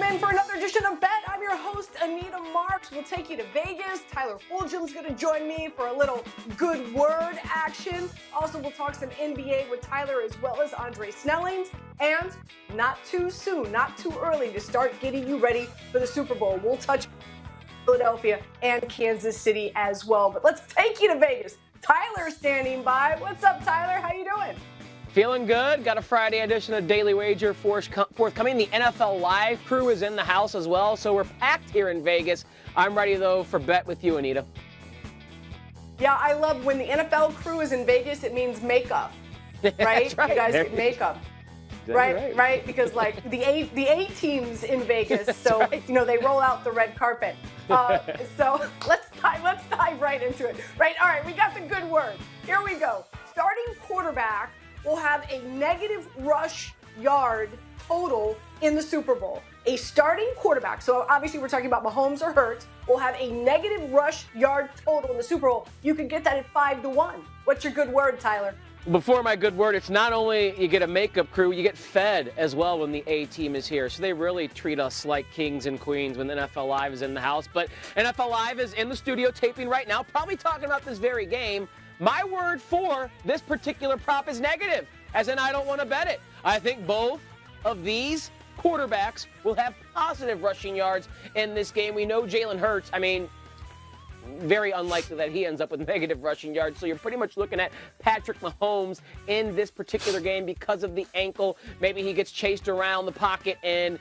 in for another edition of Bet. I'm your host, Anita Marks. We'll take you to Vegas. Tyler Fulghum's going to join me for a little good word action. Also, we'll talk some NBA with Tyler as well as Andre Snellings. And not too soon, not too early to start getting you ready for the Super Bowl. We'll touch Philadelphia and Kansas City as well. But let's take you to Vegas. Tyler's standing by. What's up, Tyler? How you doing? Feeling good. Got a Friday edition of Daily Wager forthcoming. The NFL Live crew is in the house as well, so we're packed here in Vegas. I'm ready, though, for Bet with you, Anita. Yeah, I love when the NFL crew is in Vegas, it means makeup, right? That's right. You guys get makeup. Right? Because like the A team's in Vegas, so right. You know they roll out the red carpet. So let's dive right into it. Right? All right, we got the good word. Here we go. Starting quarterback will have a negative rush yard total in the Super Bowl. A starting quarterback, so obviously we're talking about Mahomes or Hurts, will have a negative rush yard total in the Super Bowl. You can get that at 5-1. What's your good word, Tyler? Before my good word, it's not only you get a makeup crew, you get fed as well when the A team is here. So they really treat us like kings and queens when the NFL Live is in the house. But NFL Live is in the studio taping right now, probably talking about this very game. My word for this particular prop is negative, as in I don't want to bet it. I think both of these quarterbacks will have positive rushing yards in this game. We know Jalen Hurts, very unlikely that he ends up with negative rushing yards. So you're pretty much looking at Patrick Mahomes in this particular game because of the ankle. Maybe he gets chased around the pocket and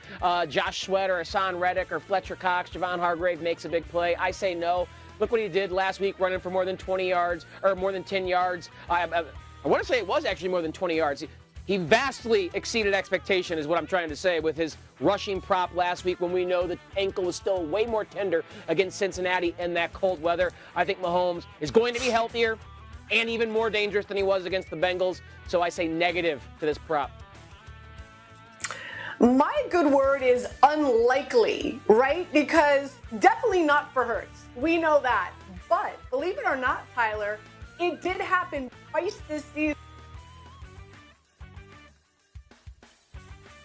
Josh Sweat or Hassan Reddick or Fletcher Cox, Javon Hargrave makes a big play. I say no. Look what he did last week, running for more than 20 yards or more than 10 yards. I want to say it was actually more than 20 yards. He vastly exceeded expectation is what I'm trying to say with his rushing prop last week when we know the ankle was still way more tender against Cincinnati in that cold weather. I think Mahomes is going to be healthier and even more dangerous than he was against the Bengals. So I say negative to this prop. My good word is unlikely, right? Because definitely not for Hurts. We know that. But believe it or not, Tyler, it did happen twice this season.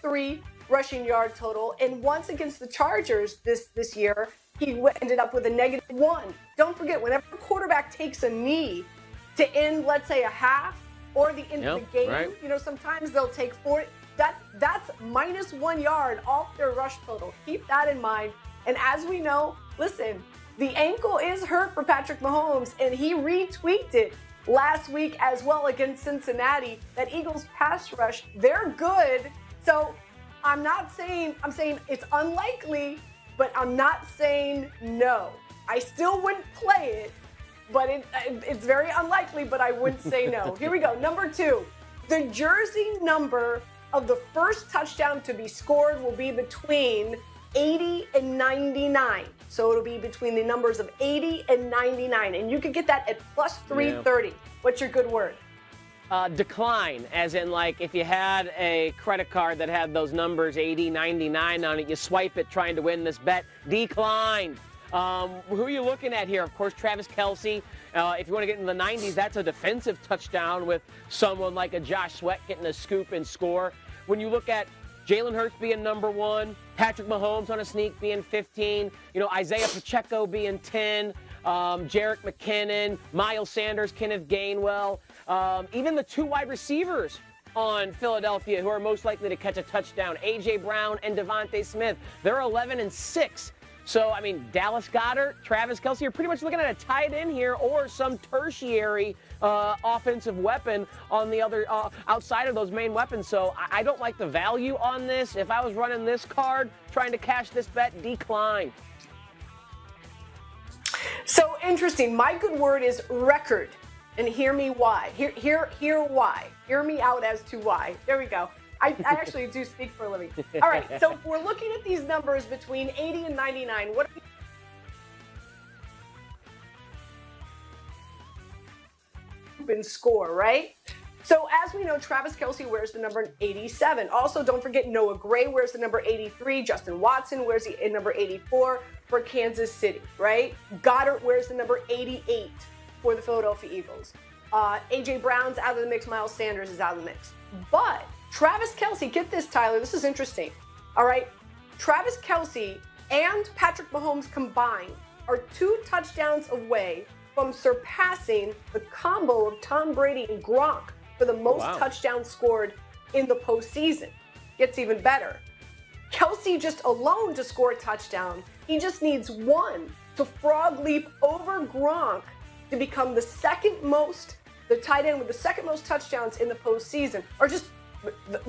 3 rushing yard total, and once against the Chargers this year, he ended up with a -1. Don't forget, whenever a quarterback takes a knee to end, let's say, a half or the end of the game, right. You know, sometimes they'll take 4. That's -1 yard off their rush total. Keep that in mind. And as we know, listen, the ankle is hurt for Patrick Mahomes, and he retweaked it last week as well against Cincinnati. That Eagles pass rush, they're good. So I'm saying it's unlikely, but I'm not saying no. I still wouldn't play it, but it's very unlikely, but I wouldn't say no. Here we go. Number 2, the jersey number of the first touchdown to be scored will be between 80 and 99. So it'll be between the numbers of 80 and 99. And you could get that at plus 330. Yeah. What's your good word? Decline, as in like if you had a credit card that had those numbers 80, 99 on it, you swipe it trying to win this bet. Decline. Who are you looking at here? Of course, Travis Kelce. If you want to get in the 90s, that's a defensive touchdown with someone like a Josh Sweat getting a scoop and score. When you look at Jalen Hurts being number 1, Patrick Mahomes on a sneak being 15, Isaiah Pacheco being 10, Jerick McKinnon, Miles Sanders, Kenneth Gainwell, even the 2 wide receivers on Philadelphia who are most likely to catch a touchdown, A.J. Brown and Devontae Smith. They're 11-6. So, Dallas Goedert, Travis Kelce, you're pretty much looking at a tight end here or some tertiary offensive weapon on the other outside of those main weapons. So I don't like the value on this. If I was running this card, trying to cash this bet, decline. So interesting. My good word is record. And hear me why. Hear why. Hear me out as to why. There we go. I actually do speak for a living. All right, so if we're looking at these numbers between 80 and 99, what open score, right? So as we know, Travis Kelce wears the number 87. Also, don't forget Noah Gray wears the number 83. Justin Watson wears the number 84 for Kansas City, right? Goddard wears the number 88 for the Philadelphia Eagles. A.J. Brown's out of the mix. Miles Sanders is out of the mix. But Travis Kelce, get this, Tyler. This is interesting. All right. Travis Kelce and Patrick Mahomes combined are 2 touchdowns away from surpassing the combo of Tom Brady and Gronk for the most touchdowns scored in the postseason. Gets even better. Kelce just alone to score a touchdown, he just needs 1 to frog leap over Gronk to become the tight end with the second most touchdowns in the postseason, or just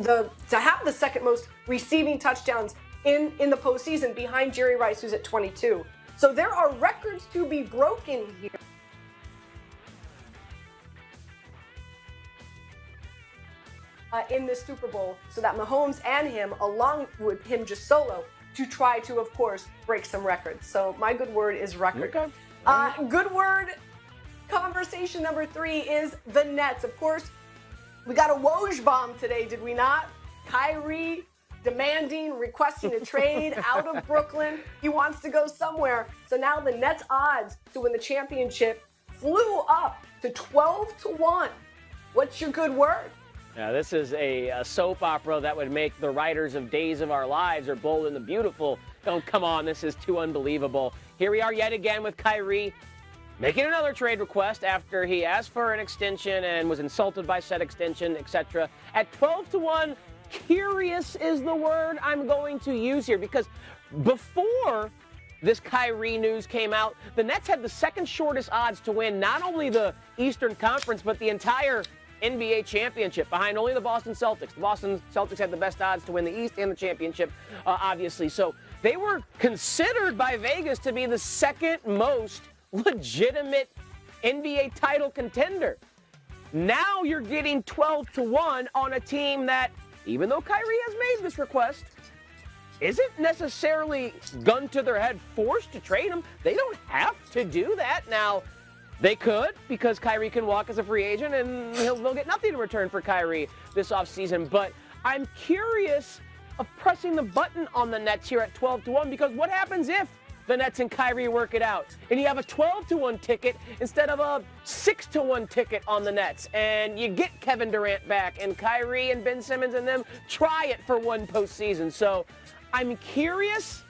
to have the second most receiving touchdowns in the postseason behind Jerry Rice, who's at 22. So there are records to be broken here. In this Super Bowl, so that Mahomes and him, along with him just solo, to try to, of course, break some records. So my good word is record. Okay. Good word conversation number 3 is the Nets. Of course, we got a Woj bomb today, did we not? Kyrie requesting a trade out of Brooklyn. He wants to go somewhere. So now the Nets' odds to win the championship flew up to 12-1. What's your good word? Yeah, this is a soap opera that would make the writers of Days of Our Lives or Bold and the Beautiful. Oh, come on, this is too unbelievable. Here we are yet again with Kyrie making another trade request after he asked for an extension and was insulted by said extension, etc. At 12-1, curious is the word I'm going to use here, because before this Kyrie news came out, the Nets had the second shortest odds to win not only the Eastern Conference, but the entire NBA championship, behind only the Boston Celtics. The Boston Celtics had the best odds to win the East and the championship, obviously. So they were considered by Vegas to be the second most legitimate NBA title contender. Now you're getting 12-1 on a team that, even though Kyrie has made this request, isn't necessarily gun to their head forced to trade him. They don't have to do that. Now, they could, because Kyrie can walk as a free agent and they'll get nothing in return for Kyrie this offseason. But I'm curious of pressing the button on the Nets here at 12-1, because what happens if the Nets and Kyrie work it out and you have a 12-1 ticket instead of a 6-1 ticket on the Nets, and you get Kevin Durant back and Kyrie and Ben Simmons and them try it for one postseason. So I'm curious,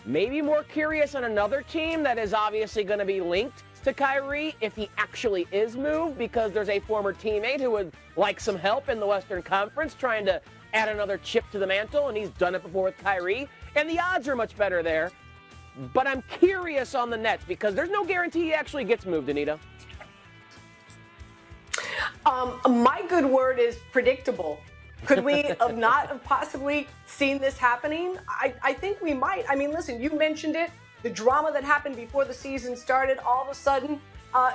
maybe more curious on another team that is obviously going to be linked to Kyrie if he actually is moved, because there's a former teammate who would like some help in the Western Conference trying to add another chip to the mantle, and he's done it before with Kyrie, and the odds are much better there. But I'm curious on the Nets, because there's no guarantee he actually gets moved, Anita. My good word is predictable. Could we have not have possibly seen this happening? I think we might. I mean, listen, you mentioned it. The drama that happened before the season started, all of a sudden,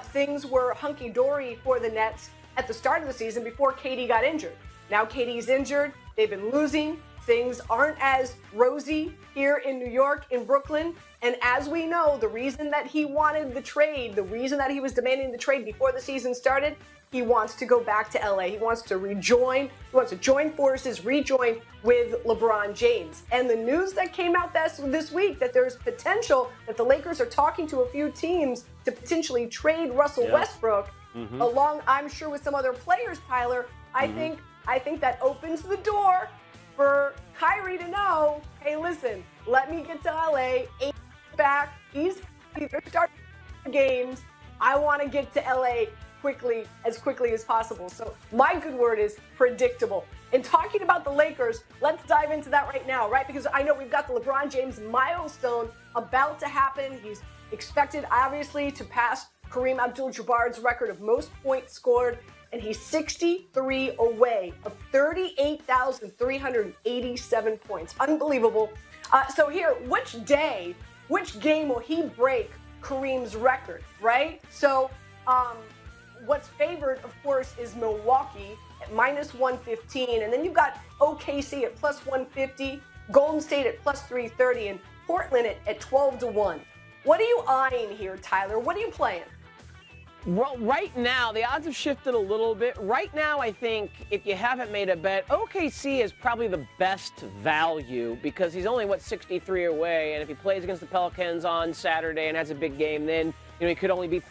things were hunky-dory for the Nets at the start of the season before KD got injured. Now KD's injured. They've been losing. Things aren't as rosy here in New York, in Brooklyn. And as we know, the reason that he wanted the trade, the reason that he was demanding the trade before the season started, he wants to go back to LA. He wants to rejoin forces with LeBron James. And the news that came out this week, that there's potential that the Lakers are talking to a few teams to potentially trade Russell Westbrook, along, I'm sure, with some other players, Tyler. I think that opens the door for Kyrie to know, hey, listen, let me get to LA, back, he's starting games. I want to get to LA as quickly as possible. So my good word is predictable. And talking about the Lakers, let's dive into that right now, right? Because I know we've got the LeBron James milestone about to happen. He's expected, obviously, to pass Kareem Abdul-Jabbar's record of most points scored, and he's 63 away of 38,387 points. Unbelievable. So here, which game will he break Kareem's record, right? So, what's favored, of course, is Milwaukee at minus 115. And then you've got OKC at plus 150, Golden State at plus 330, and Portland at 12-1. What are you eyeing here, Tyler? What are you playing? Well, right now, the odds have shifted a little bit. Right now, I think if you haven't made a bet, OKC is probably the best value, because he's only, 63 away. And if he plays against the Pelicans on Saturday and has a big game, then he could only be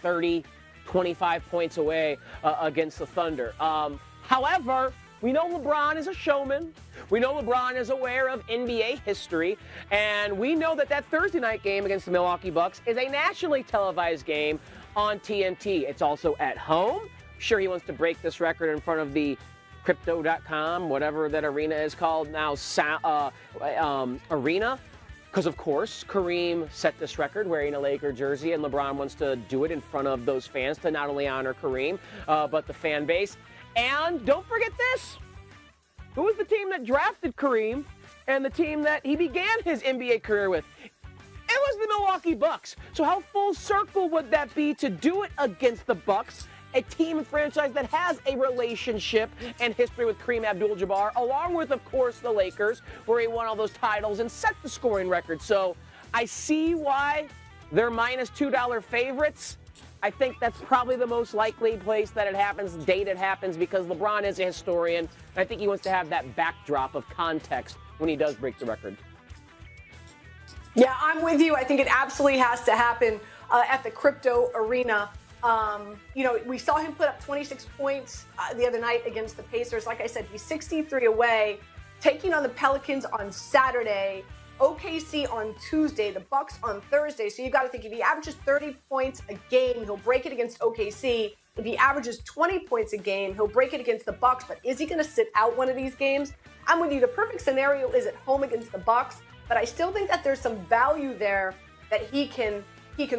25 points away against the Thunder. However, We know LeBron is a showman. We know LeBron is aware of NBA history. And we know that that Thursday night game against the Milwaukee Bucks is a nationally televised game on TNT. It's also at home. I'm sure he wants to break this record in front of the crypto.com, whatever that arena is called now, arena. Because, of course, Kareem set this record wearing a Laker jersey, and LeBron wants to do it in front of those fans to not only honor Kareem, but the fan base. And don't forget this. Who was the team that drafted Kareem and the team that he began his NBA career with? It was the Milwaukee Bucks. So how full circle would that be to do it against the Bucks? A team and franchise that has a relationship and history with Kareem Abdul-Jabbar, along with, of course, the Lakers, where he won all those titles and set the scoring record. So I see why they're minus $2 favorites. I think that's probably the most likely place that it happens, date it happens, because LeBron is a historian. And I think he wants to have that backdrop of context when he does break the record. Yeah, I'm with you. I think it absolutely has to happen at the crypto arena. We saw him put up 26 points the other night against the Pacers. Like I said, he's 63 away, taking on the Pelicans on Saturday, OKC on Tuesday, the Bucks on Thursday. So you've got to think, if he averages 30 points a game, he'll break it against OKC. If he averages 20 points a game, he'll break it against the Bucks. But is he going to sit out one of these games? I'm with you. The perfect scenario is at home against the Bucks, but I still think that there's some value there that he can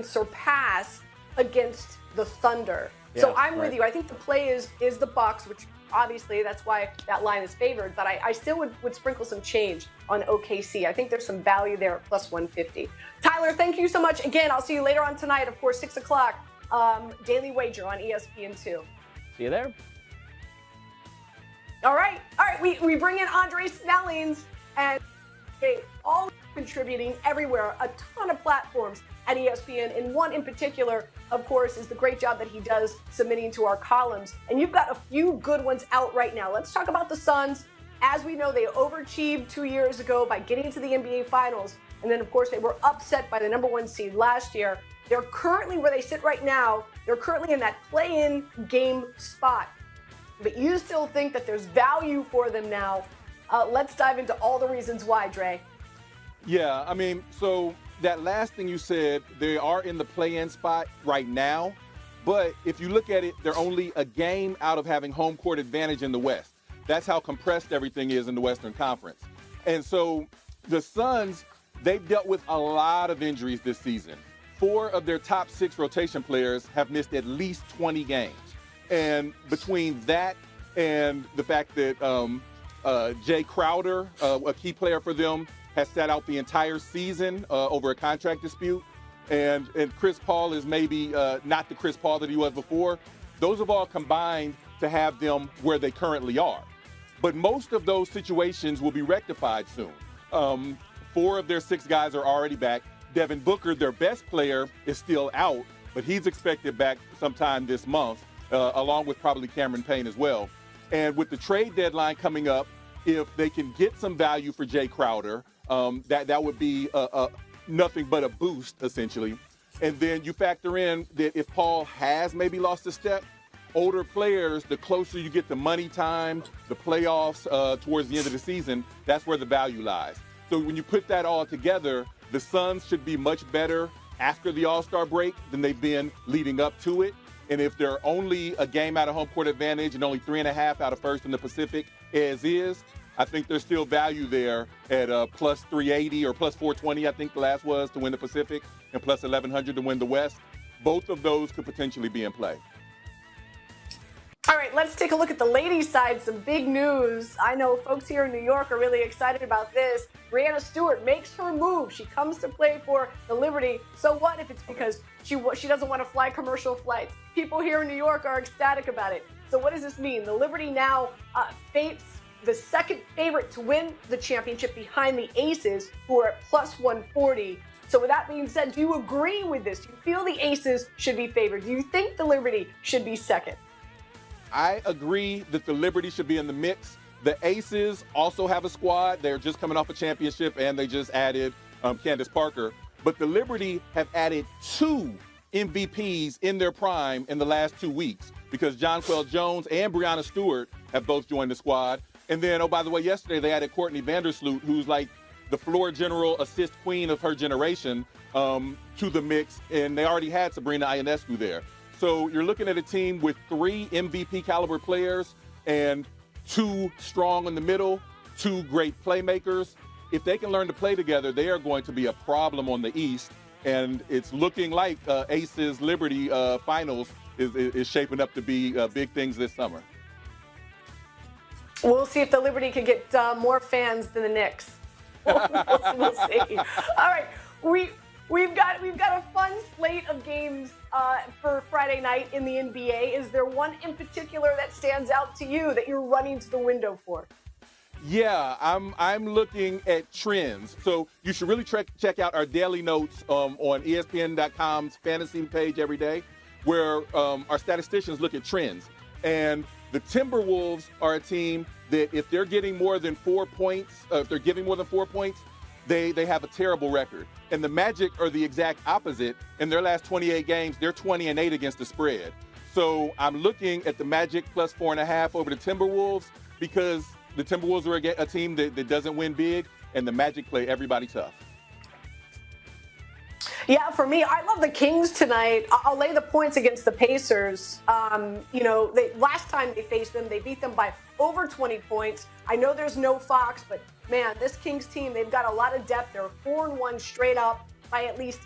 surpass against the Thunder. Yeah, so I'm with you. I think the play is the Bucks, which obviously that's why that line is favored. But I still would sprinkle some change on OKC. I think there's some value there at plus 150. Tyler, thank you so much. Again, I'll see you later on tonight, of course, 6 o'clock, Daily Wager on ESPN 2. See you there. All right. We bring in Andre Snellings, and they all contributing everywhere, a ton of platforms at ESPN, and one in particular, of course, is the great job that he does submitting to our columns. And you've got a few good ones out right now. Let's talk about the Suns. As we know, they overachieved 2 years ago by getting to the NBA Finals. And then, of course, they were upset by the number 1 seed last year. They're currently, where they sit right now, they're currently in that play-in game spot. But you still think that there's value for them now. Let's dive into all the reasons why, Dre. Yeah, I mean, so that last thing you said, they are in the play-in spot right now. But if you look at it, they're only a game out of having home court advantage in the West. That's how compressed everything is in the Western Conference. And so the Suns, they've dealt with a lot of injuries this season. 4 of their top 6 rotation players have missed at least 20 games. And between that and the fact that Jay Crowder, a key player for them, has sat out the entire season over a contract dispute, and Chris Paul is maybe not the Chris Paul that he was before. Those have all combined to have them where they currently are. But most of those situations will be rectified soon. 4 of their 6 guys are already back. Devin Booker, their best player, is still out, but he's expected back sometime this month, along with probably Cameron Payne as well. And with the trade deadline coming up, if they can get some value for Jay Crowder, that would be nothing but a boost, essentially. And then you factor in that if Paul has maybe lost a step, older players, the closer you get to money time, the playoffs towards the end of the season, that's where the value lies. So when you put that all together, the Suns should be much better after the All-Star break than they've been leading up to it. And if they're only a game out of home court advantage and only 3.5 out of first in the Pacific as is, I think there's still value there at plus 380 or plus 420, I think the last was, to win the Pacific, and plus 1,100 to win the West. Both of those could potentially be in play. All right, let's take a look at the ladies' side. Some big news. I know folks here in New York are really excited about this. Breanne Stewart makes her move. She comes to play for the Liberty. So what if it's because she doesn't want to fly commercial flights? People here in New York are ecstatic about it. So what does this mean? The Liberty now fates the second favorite to win the championship behind the Aces, who are at plus 140. So with that being said, do you agree with this? Do you feel the Aces should be favored? Do you think the Liberty should be second? I agree that the Liberty should be in the mix. The Aces also have a squad. They're just coming off a championship, and they just added Candace Parker. But the Liberty have added 2 MVPs in their prime in the last 2 weeks, because Jonquel Jones and Breanne Stewart have both joined the squad. And then, oh, by the way, yesterday they added Courtney Vandersloot, who's like the floor general assist queen of her generation, to the mix. And they already had Sabrina Ionescu there. So you're looking at a team with 3 MVP caliber players and 2 strong in the middle, 2 great playmakers. If they can learn to play together, they are going to be a problem on the East. And it's looking like Aces Liberty finals is shaping up to be big things this summer. We'll see if the Liberty can get more fans than the Knicks. We'll see. All right, we've got a fun slate of games for Friday night in the NBA. Is there one in particular that stands out to you that you're running to the window for? Yeah, I'm looking at trends. So you should really check out our daily notes on ESPN.com's fantasy page every day, where our statisticians look at trends. And the Timberwolves are a team that if they're getting more than 4 points, if they're giving more than 4 points, they have a terrible record. And the Magic are the exact opposite. In their last 28 games, they're 20-8 against the spread. So I'm looking at the Magic plus 4.5 over the Timberwolves because the Timberwolves are a team that doesn't win big, and the Magic play everybody tough. Yeah, for me, I love the Kings tonight. I'll lay the points against the Pacers. Last time they faced them, they beat them by over 20 points. I know there's no Fox, but man, this Kings team, they've got a lot of depth. They're 4-1 straight up by at least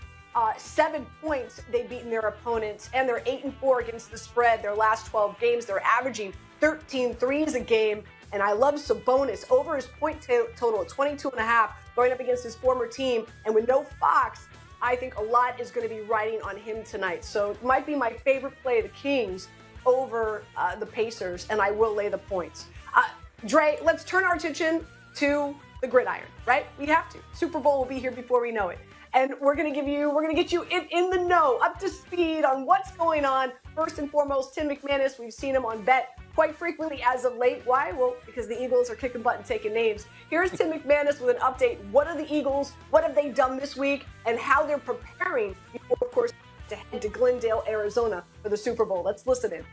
7 points. They've beaten their opponents, and they're 8-4 against the spread. Their last 12 games, they're averaging 13 threes a game. And I love Sabonis over his point total of 22.5 going up against his former team. And with no Fox, I think a lot is going to be riding on him tonight. So it might be my favorite play, the Kings over the Pacers, and I will lay the points. Dre, let's turn our attention to the gridiron, right? We have to. Super Bowl will be here before we know it. And we're going to get you in the know, up to speed on what's going on. First and foremost, Tim McManus. We've seen him on Bet quite frequently as of late. Why? Well, because the Eagles are kicking butt and taking names. Here's Tim McManus with an update. What are the Eagles? What have they done this week? And how they're preparing before, of course, to head to Glendale, Arizona for the Super Bowl. Let's listen in.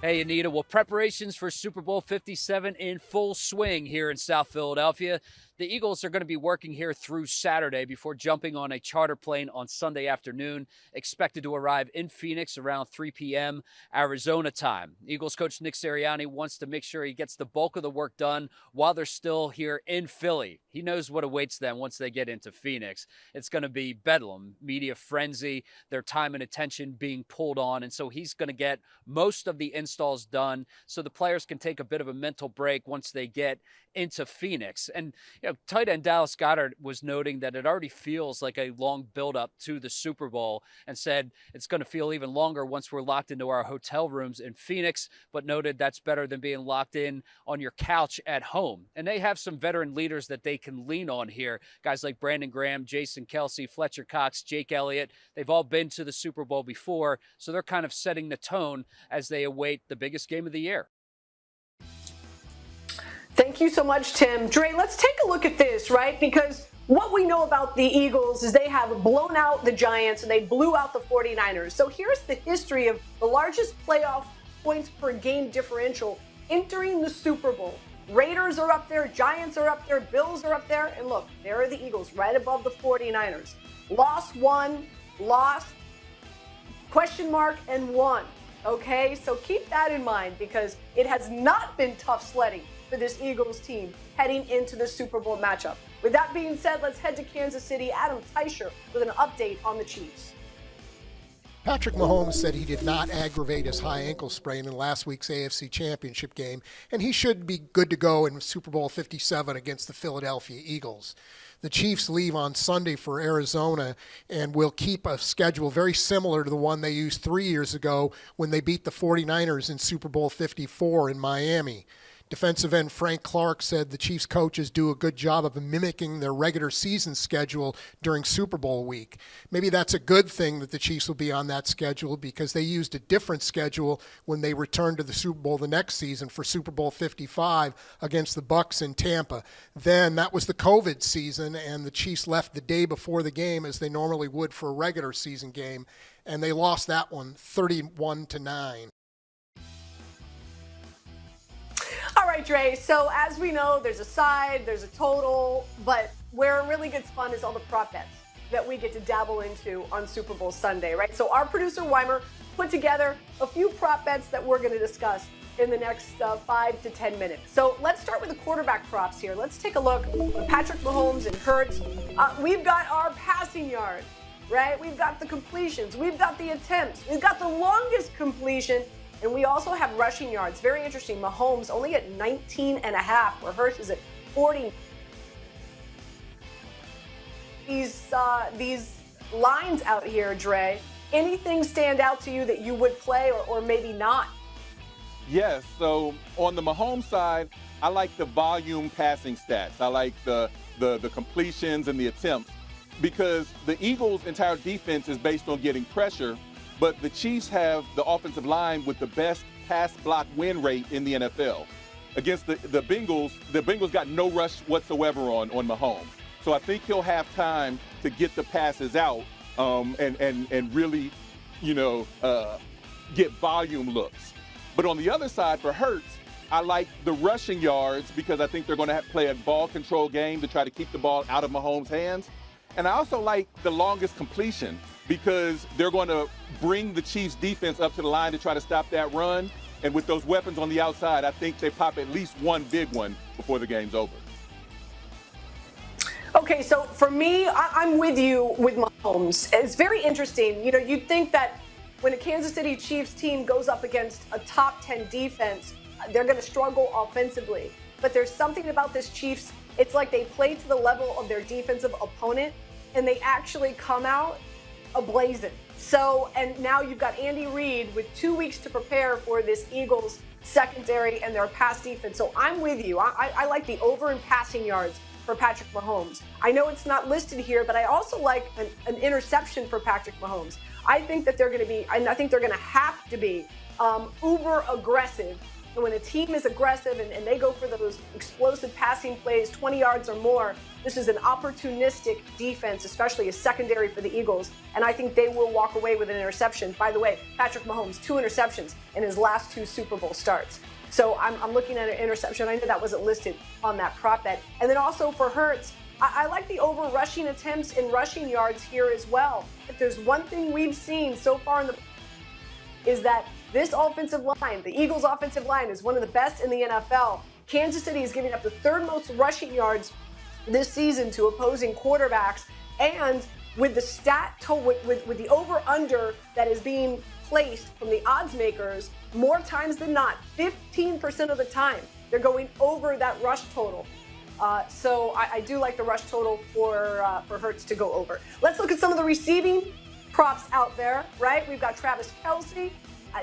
Hey, Anita. Well, preparations for Super Bowl 57 in full swing here in South Philadelphia. The Eagles are going to be working here through Saturday before jumping on a charter plane on Sunday afternoon, expected to arrive in Phoenix around 3 p.m. Arizona time. Eagles coach Nick Sirianni wants to make sure he gets the bulk of the work done while they're still here in Philly. He knows what awaits them once they get into Phoenix. It's going to be bedlam, media frenzy, their time and attention being pulled on, and so he's going to get most of the installs done so the players can take a bit of a mental break once they get into Phoenix. And tight end Dallas Goedert was noting that it already feels like a long buildup to the Super Bowl, and said it's going to feel even longer once we're locked into our hotel rooms in Phoenix, but noted that's better than being locked in on your couch at home. And they have some veteran leaders that they can lean on here. Guys like Brandon Graham, Jason Kelsey, Fletcher Cox, Jake Elliott. They've all been to the Super Bowl before, so they're kind of setting the tone as they await the biggest game of the year. Thank you so much, Tim. Dre, let's take a look at this, right? Because what we know about the Eagles is they have blown out the Giants and they blew out the 49ers. So here's the history of the largest playoff points per game differential entering the Super Bowl. Raiders are up there, Giants are up there, Bills are up there, and look, there are the Eagles right above the 49ers. Lost one, lost, question mark, and won. Okay, so keep that in mind because it has not been tough sledding for this Eagles team heading into the Super Bowl matchup. With that being said, let's head to Kansas City. Adam Teicher with an update on the Chiefs. Patrick Mahomes said he did not aggravate his high ankle sprain in last week's AFC Championship game, and he should be good to go in Super Bowl 57 against the Philadelphia Eagles. The Chiefs leave on Sunday for Arizona and will keep a schedule very similar to the one they used 3 years ago when they beat the 49ers in Super Bowl 54 in Miami. Defensive end Frank Clark said the Chiefs coaches do a good job of mimicking their regular season schedule during Super Bowl week. Maybe that's a good thing that the Chiefs will be on that schedule because they used a different schedule when they returned to the Super Bowl the next season for Super Bowl 55 against the Bucs in Tampa. Then that was the COVID season, and the Chiefs left the day before the game as they normally would for a regular season game, and they lost that one 31-9. right, Dre. So as we know, there's a side, there's a total, but where it really gets fun is all the prop bets that we get to dabble into on Super Bowl Sunday, right? So our producer, Weimer, put together a few prop bets that we're going to discuss in the next 5 to 10 minutes. So let's start with the quarterback props here. Let's take a look at Patrick Mahomes and Hurts. We've got our passing yard, right? We've got the completions. We've got the attempts. We've got the longest completion. And we also have rushing yards. Very interesting. Mahomes only at 19.5, where Hurts is at 40. These lines out here, Dre, anything stand out to you that you would play or maybe not? Yes. So on the Mahomes side, I like the volume passing stats. I like the completions and the attempts because the Eagles' entire defense is based on getting pressure, but the Chiefs have the offensive line with the best pass block win rate in the NFL. Against the Bengals got no rush whatsoever on Mahomes. So I think he'll have time to get the passes out and really, get volume looks. But on the other side, for Hurts, I like the rushing yards because I think they're going to play a ball control game to try to keep the ball out of Mahomes' hands. And I also like the longest completion because they're going to bring the Chiefs' defense up to the line to try to stop that run. And with those weapons on the outside, I think they pop at least one big one before the game's over. Okay, so for me, I'm with you with Mahomes. It's very interesting. You'd think that when a Kansas City Chiefs team goes up against a top 10 defense, they're going to struggle offensively. But there's something about this Chiefs, it's like they play to the level of their defensive opponent, and they actually come out ablazing. So, and now you've got Andy Reid with 2 weeks to prepare for this Eagles secondary and their pass defense. So I'm with you. I like the over in passing yards for Patrick Mahomes. I know it's not listed here, but I also like an interception for Patrick Mahomes. I think that they're going to be, and I think they're going to have to be uber aggressive. And when a team is aggressive and they go for those explosive passing plays, 20 yards or more, this is an opportunistic defense, especially a secondary for the Eagles. And I think they will walk away with an interception. By the way, Patrick Mahomes, 2 interceptions in his last 2 Super Bowl starts. So I'm looking at an interception. I know that wasn't listed on that prop bet. And then also for Hurts, I like the over rushing attempts and rushing yards here as well. If there's one thing we've seen so far is that this offensive line, the Eagles' offensive line, is one of the best in the NFL. Kansas City is giving up the 3rd most rushing yards this season to opposing quarterbacks. And with the with the over-under that is being placed from the odds makers, more times than not, 15% of the time, they're going over that rush total. So I do like the rush total for Hurts to go over. Let's look at some of the receiving props out there, right? We've got Travis Kelce,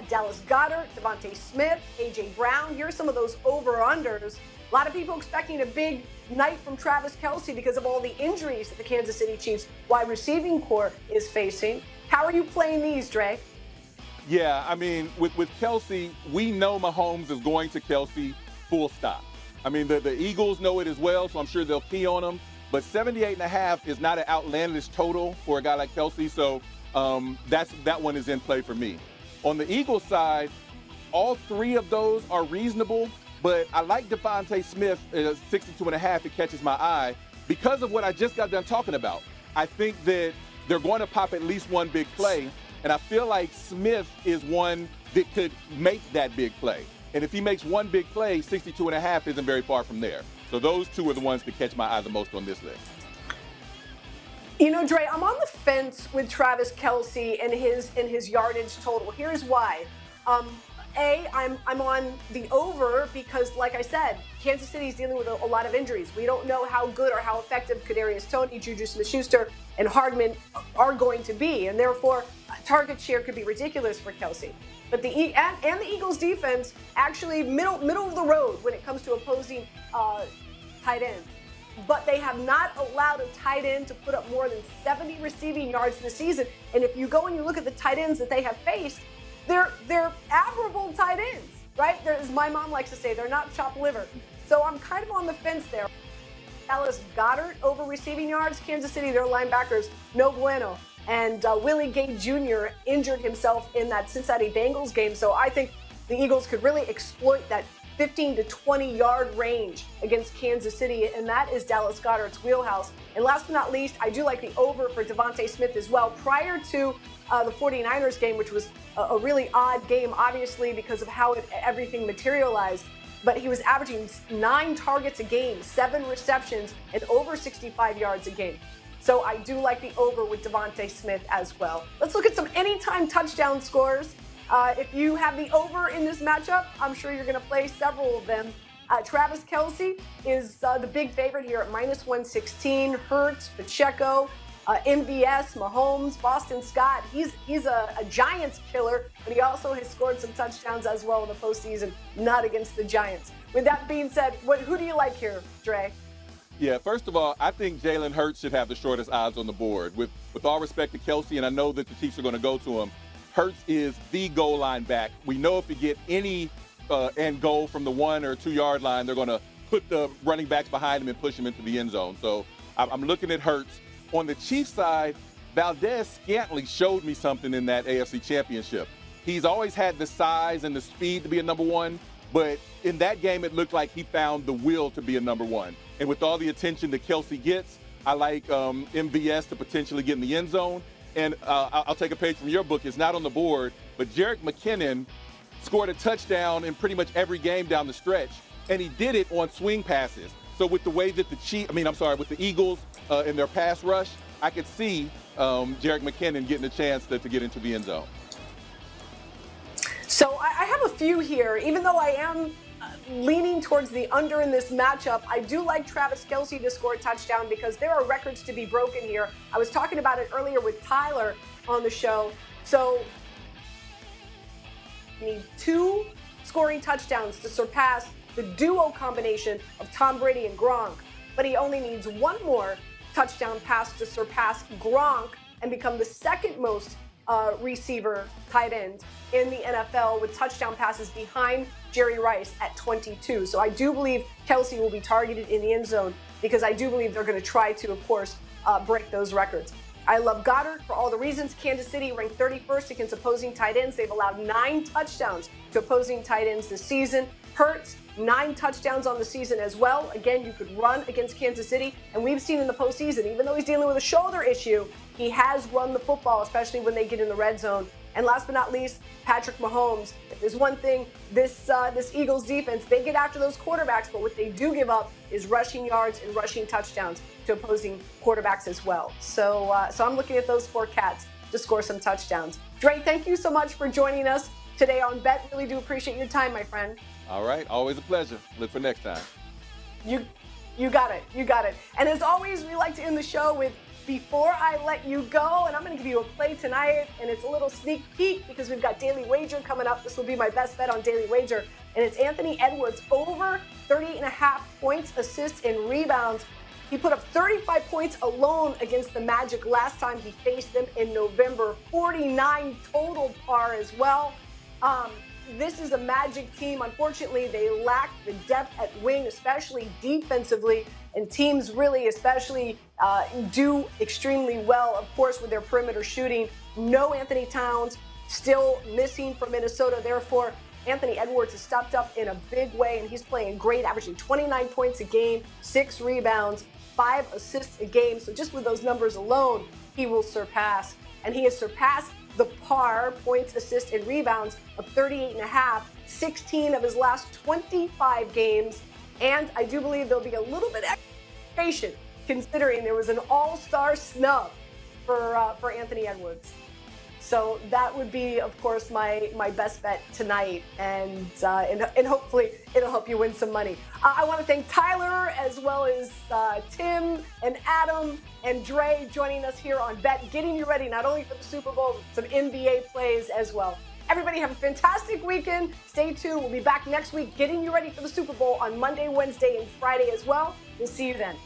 Dallas Goedert, Devontae Smith, A.J. Brown. Here are some of those over-unders. A lot of people expecting a big night from Travis Kelce because of all the injuries that the Kansas City Chiefs wide receiving corps is facing. How are you playing these, Dre? Yeah, I mean, with Kelce, we know Mahomes is going to Kelce full stop. I mean, the Eagles know it as well, so I'm sure they'll key on him. But 78.5 is not an outlandish total for a guy like Kelce, so that one is in play for me. On the Eagles side, all 3 of those are reasonable, but I like Devontae Smith at 62.5. It catches my eye because of what I just got done talking about. I think that they're going to pop at least one big play, and I feel like Smith is one that could make that big play. And if he makes one big play, 62.5 isn't very far from there. So those 2 are the ones that catch my eye the most on this list. Dre, I'm on the fence with Travis Kelce and his yardage total. Here's why. I'm on the over because, like I said, Kansas City is dealing with a lot of injuries. We don't know how good or how effective Kadarius Toney, Juju Smith-Schuster, and Hardman are going to be, and therefore target share could be ridiculous for Kelce. But the Eagles defense actually middle of the road when it comes to opposing tight ends. But they have not allowed a tight end to put up more than 70 receiving yards this season. And if you go and you look at the tight ends that they have faced, they're admirable tight ends, right? As my mom likes to say, they're not chopped liver. So I'm kind of on the fence there. Dallas Goedert over receiving yards. Kansas City, their linebackers, no bueno. And Willie Gay Jr. injured himself in that Cincinnati Bengals game. So I think the Eagles could really exploit that 15 to 20 yard range against Kansas City, and that is Dallas Goedert's wheelhouse. And last but not least, I do like the over for Devontae Smith as well. Prior to the 49ers game, which was a really odd game, obviously, because of how everything materialized, but he was averaging 9 targets a game, 7 receptions, and over 65 yards a game. So I do like the over with Devontae Smith as well. Let's look at some anytime touchdown scores. If you have the over in this matchup, I'm sure you're going to play several of them. Travis Kelce is the big favorite here at minus 116. Hurts, Pacheco, MVS, Mahomes, Boston Scott. He's a Giants killer, but he also has scored some touchdowns as well in the postseason, not against the Giants. With that being said, who do you like here, Dre? Yeah, first of all, I think Jalen Hurts should have the shortest odds on the board. With all respect to Kelce, and I know that the Chiefs are going to go to him, Hurts is the goal line back. We know if you get any end goal from the 1 or 2 yard line, they're going to put the running backs behind him and push him into the end zone. So I'm looking at Hurts. On the Chiefs side, Valdez-Scantling showed me something in that AFC Championship. He's always had the size and the speed to be a number one, but in that game it looked like he found the will to be a number one. And with all the attention that Kelce gets, I like MVS to potentially get in the end zone. And I'll take a page from your book. It's not on the board, but Jerick McKinnon scored a touchdown in pretty much every game down the stretch, and he did it on swing passes. So with the way that with the Eagles in their pass rush, I could see Jerick McKinnon getting a chance to get into the end zone. So I have a few here. Even though I am leaning towards the under in this matchup, I do like Travis Kelce to score a touchdown because there are records to be broken here. I was talking about it earlier with Tyler on the show. So need 2 scoring touchdowns to surpass the duo combination of Tom Brady and Gronk, but he only needs 1 more touchdown pass to surpass Gronk and become the second most receiver tight end in the NFL with touchdown passes behind Jerry Rice at 22. So I do believe Kelce will be targeted in the end zone because I do believe they're going to try to, of course, break those records. I love Goddard for all the reasons. Kansas City ranked 31st against opposing tight ends. They've allowed 9 touchdowns to opposing tight ends this season. Hurts, 9 touchdowns on the season as well. Again, you could run against Kansas City. And we've seen in the postseason, even though he's dealing with a shoulder issue, he has run the football, especially when they get in the red zone. And last but not least, Patrick Mahomes. If there's one thing, this Eagles defense, they get after those quarterbacks, but what they do give up is rushing yards and rushing touchdowns to opposing quarterbacks as well. So I'm looking at those 4 cats to score some touchdowns. Dre, thank you so much for joining us today on Bet. Really do appreciate your time, my friend. All right, always a pleasure. Look for next time. You got it. You got it. And as always, we like to end the show with Before I Let You Go, and I'm going to give you a play tonight, and it's a little sneak peek because we've got Daily Wager coming up. This will be my best bet on Daily Wager, and it's Anthony Edwards over 30.5 points, assists, and rebounds. He put up 35 points alone against the Magic last time he faced them in November. 49 total par as well. This is a Magic team. Unfortunately, they lack the depth at wing, especially defensively, and teams really especially do extremely well, of course, with their perimeter shooting. No Anthony Towns, still missing from Minnesota. Therefore, Anthony Edwards has stepped up in a big way, and he's playing great, averaging 29 points a game, 6 rebounds, 5 assists a game. So just with those numbers alone, he will surpass. And he has surpassed the par points, assists, and rebounds of 38.5, 16 of his last 25 games. And I do believe there'll be a little bit extra patient considering there was an all-star snub for Anthony Edwards. So that would be, of course, my best bet tonight, and hopefully it'll help you win some money. I want to thank Tyler as well as Tim and Adam and Dre joining us here on Bet, getting you ready not only for the Super Bowl, but some NBA plays as well. Everybody have a fantastic weekend. Stay tuned. We'll be back next week getting you ready for the Super Bowl on Monday, Wednesday, and Friday as well. We'll see you then.